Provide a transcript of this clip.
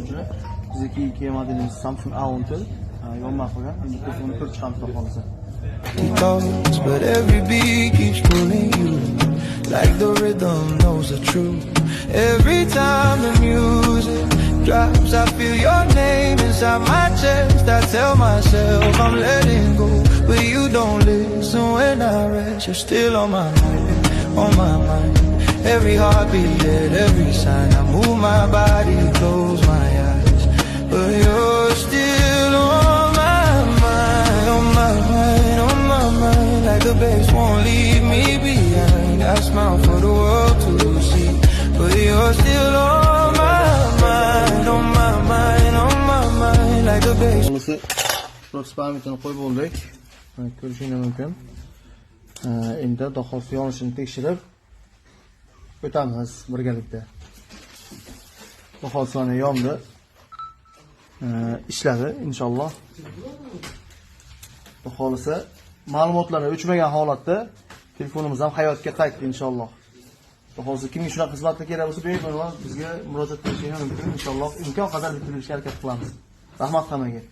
uchun bizdagi Kia modelimiz Samsung A10 yonma qo'ygan. Endi telefonni ko'rib chiqamiz xohlasa. Thoughts, but every beat keeps pulling you like the rhythm knows the truth. Every time the music drops, I feel your name inside my chest. I tell myself I'm letting go, but you don't listen when I rest. You're still on my mind, on my mind. Every heartbeat, every sign. I move my body, close my eyes, but you're still on my mind, on my mind, on my mind. Like the bass won't leave me behind. I smile for the world to see, but you're still on my mind, on my mind, on my mind. Like the bass. Xohlasa Prox parametrini qo'yib bo'ldik. Ko'rishingiz mumkin. Endi dahosi yonishini tekshirib o'tamiz birgalikda. Dahosi mana yondi. Ishladi inshaalloh. Xohlasa ma'lumotlarni o'chmagan holatda telefonimiz ham hayotga qaytdi inshaalloh. Xohlasa kimga shunaqa xizmatlar kerak bo'lsa, bemalol bizga murojaat qilishingiz mumkin. Inshaalloh imkon qadar bitirishga harakat qilamiz. Rahmat hammaga.